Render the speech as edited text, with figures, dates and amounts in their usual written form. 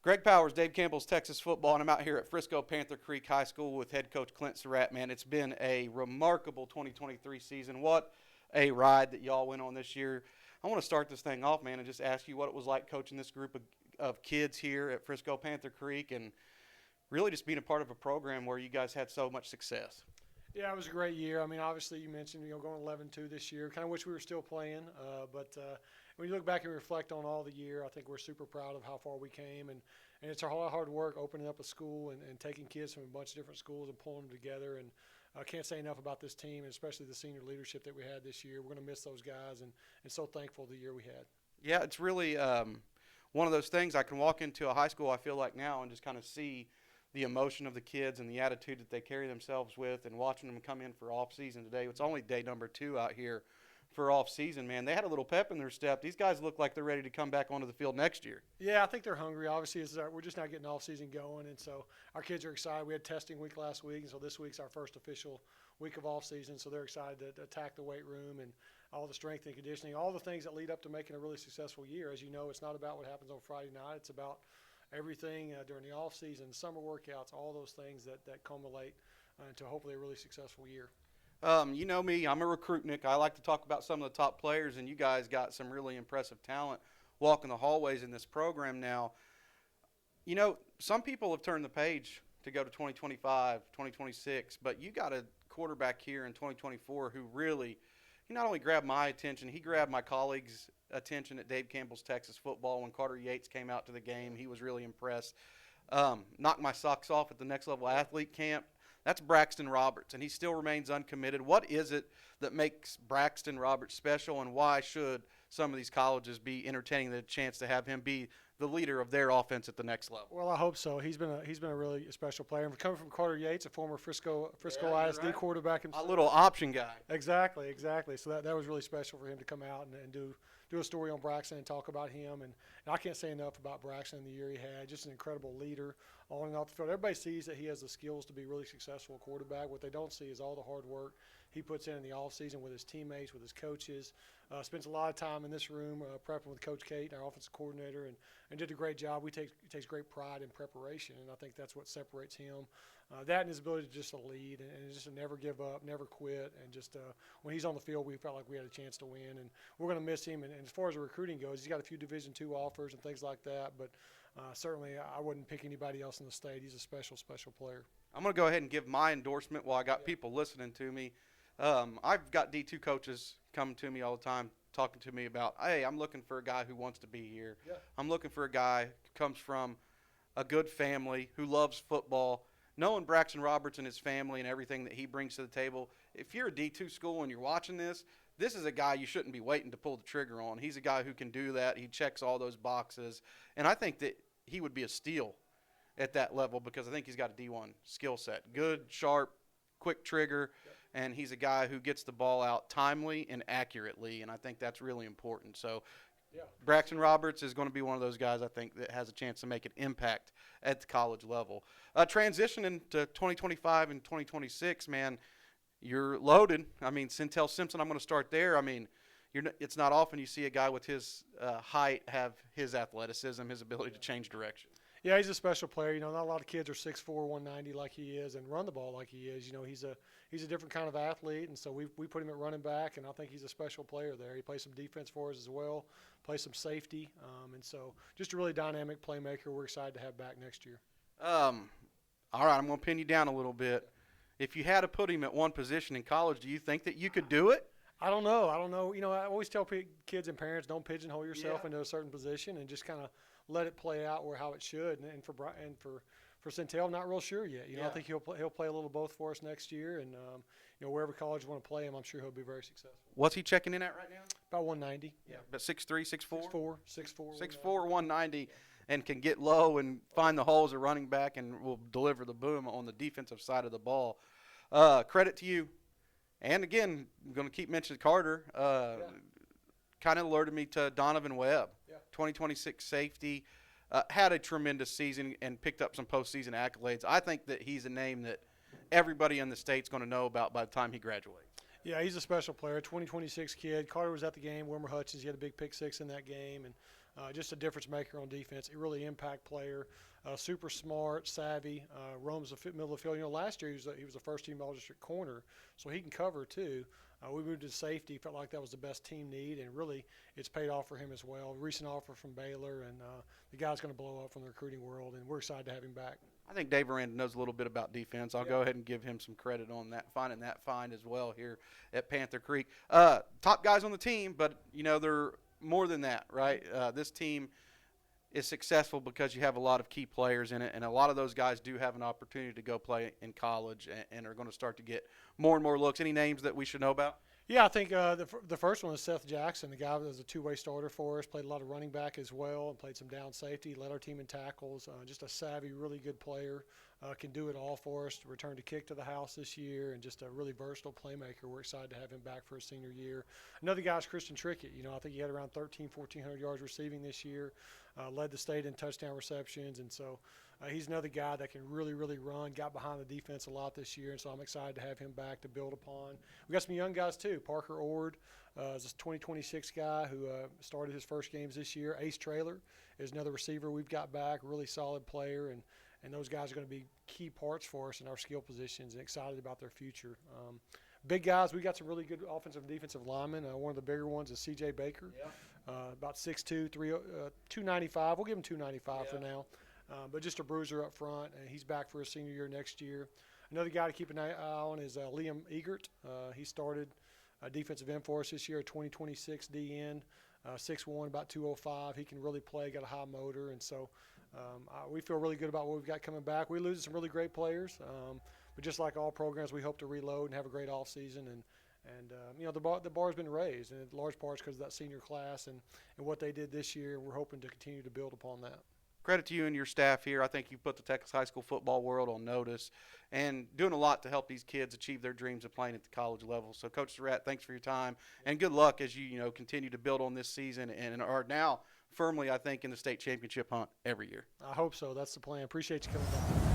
Greg Powers, Dave Campbell's Texas football, and I'm out here at Frisco Panther Creek High School with head coach Clint Surratt. Man, it's been a remarkable 2023 season. What a ride that y'all went on this year. I want to start this thing off, man, and just ask you what it was like coaching this group of kids here at Frisco Panther Creek and really just being a part of a program where you guys had so much success. Yeah, it was a great year. I mean, obviously you mentioned, going 11-2 this year. Kind of wish we were still playing, but when you look back and reflect on all the year, I think we're super proud of how far we came, and it's a lot of hard work opening up a school and taking kids from a bunch of different schools and pulling them together. And I can't say enough about this team, and especially the senior leadership that we had this year. We're going to miss those guys, and so thankful the year we had. Yeah, it's really one of those things. I can walk into a high school, I feel like now, and just kind of see the emotion of the kids and the attitude that they carry themselves with, and watching them come in for off-season today. It's only day number 2 out here for off-season, man. They had a little pep in their step. These guys look like they're ready to come back onto the field next year. Yeah, I think they're hungry. Obviously, we're just not getting off-season going, and so our kids are excited. We had testing week last week, and so this week's our first official week of off-season, so they're excited to attack the weight room and all the strength and conditioning, all the things that lead up to making a really successful year. As you know, it's not about what happens on Friday night. It's about everything during the off-season, summer workouts, all those things that culminate into hopefully a really successful year. You know me, I'm a recruit, Nick. I like to talk about some of the top players, and you guys got some really impressive talent walking the hallways in this program now. You know, some people have turned the page to go to 2025, 2026, but you got a quarterback here in 2024 who really, he not only grabbed my attention, he grabbed my colleagues' attention at Dave Campbell's Texas football. When Carter Yates came out to the game, he was really impressed. Knocked my socks off at the next level athlete camp. That's Braxton Roberts, and he still remains uncommitted. What is it that makes Braxton Roberts special, and why should some of these colleges be entertaining the chance to have him be the leader of their offense at the next level? Well, I hope so. He's been a really special player. And coming from Carter Yates, a former Frisco ISD right. quarterback himself. A little option guy. Exactly. So that was really special for him to come out and do a story on Braxton and talk about him. And I can't say enough about Braxton and the year he had. Just an incredible leader on and off the field. Everybody sees that he has the skills to be a really successful quarterback. What they don't see is all the hard work he puts in the offseason with his teammates, with his coaches. Spends a lot of time in this room prepping with Coach Kate, our offensive coordinator, and did a great job. He takes great pride in preparation, and I think that's what separates him. That and his ability to just to lead and just to never give up, never quit, and just when he's on the field, we felt like we had a chance to win, and we're going to miss him. And as far as the recruiting goes, he's got a few Division II offers and things like that, but certainly I wouldn't pick anybody else in the state. He's a special player. I'm going to go ahead and give my endorsement while I got people listening to me. I've got D2 coaches coming to me all the time, talking to me about, hey, I'm looking for a guy who wants to be here. Yeah. I'm looking for a guy who comes from a good family, who loves football. Knowing Braxton Roberts and his family and everything that he brings to the table, if you're a D2 school and you're watching this is a guy you shouldn't be waiting to pull the trigger on. He's a guy who can do that. He checks all those boxes. And I think that he would be a steal at that level because I think he's got a D1 skill set. Good, sharp, quick trigger. Yep. And he's a guy who gets the ball out timely and accurately, and I think that's really important. So Yeah. Braxton Roberts is going to be one of those guys I think that has a chance to make an impact at the college level. Transitioning to 2025 and 2026, man, you're loaded. I mean, Sentel Simpson, I'm going to start there. I mean, it's not often you see a guy with his height have his athleticism, his ability to change direction. Yeah, he's a special player. Not a lot of kids are 6'4", 190 like he is and run the ball like he is. He's a different kind of athlete, and so we put him at running back, and I think he's a special player there. He plays some defense for us as well, plays some safety, and so just a really dynamic playmaker we're excited to have back next year. All right, I'm going to pin you down a little bit. If you had to put him at one position in college, do you think that you could do it? I don't know. I always tell kids and parents, don't pigeonhole yourself into a certain position and just kind of let it play out how it should. And for Sentel, I'm not real sure yet. I think he'll play a little both for us next year, and wherever college you want to play him, I'm sure he'll be very successful. What's he checking in at right now? About 190. Yeah, but 6'3", 6'4"? 6'4", 6'4", 190, and can get low and find the holes at running back and will deliver the boom on the defensive side of the ball. Credit to you. And, again, I'm going to keep mentioning Carter. Kind of alerted me to Donovan Webb, 2026 safety. Had a tremendous season and picked up some postseason accolades. I think that he's a name that everybody in the state's going to know about by the time he graduates. Yeah, he's a special player, 2026 kid. Carter was at the game, Wilmer Hutchins. He had a big pick six in that game. And just a difference maker on defense. A really impact player, super smart, savvy, roams the middle of the field. Last year he was a first-team All-District corner, so he can cover too. We moved to safety, felt like that was the best team need, and really it's paid off for him as well. Recent offer from Baylor, and the guy's going to blow up from the recruiting world, and we're excited to have him back. I think Dave Aranda knows a little bit about defense. I'll go ahead and give him some credit on that, finding that find as well here at Panther Creek. Top guys on the team, but, they're more than that, right? This team is successful because you have a lot of key players in it, and a lot of those guys do have an opportunity to go play in college and are going to start to get more and more looks. Any names that we should know about? Yeah, I think the first one is Seth Jackson, the guy that was a two-way starter for us, played a lot of running back as well, and played some down safety, led our team in tackles, just a savvy, really good player, can do it all for us, returned a kick to the house this year, and just a really versatile playmaker. We're excited to have him back for his senior year. Another guy is Christian Trickett. I think he had around 1,400 yards receiving this year, led the state in touchdown receptions, and so he's another guy that can really, really run, got behind the defense a lot this year, and so I'm excited to have him back to build upon. We got some young guys too. Parker Ord is a 2026 guy who started his first games this year. Ace Traylor is another receiver we've got back, really solid player, and those guys are going to be key parts for us in our skill positions, and excited about their future. Big guys, we got some really good offensive and defensive linemen. One of the bigger ones is C.J. Baker, about 6'2", 295. We'll give him 295 for now. But just a bruiser up front, and he's back for his senior year next year. Another guy to keep an eye on is Liam Egert. He started defensive end for us this year, 2026 DN, 6'1", about 205. He can really play, got a high motor, and so we feel really good about what we've got coming back. We lose some really great players, but just like all programs, we hope to reload and have a great off season. And the bar's been raised, and in large parts because of that senior class and what they did this year. We're hoping to continue to build upon that. Credit to you and your staff here. I think you put the Texas high school football world on notice and doing a lot to help these kids achieve their dreams of playing at the college level. So, Coach Surratt, thanks for your time, and good luck as you continue to build on this season and are now firmly, I think, in the state championship hunt every year. I hope so. That's the plan. Appreciate you coming back.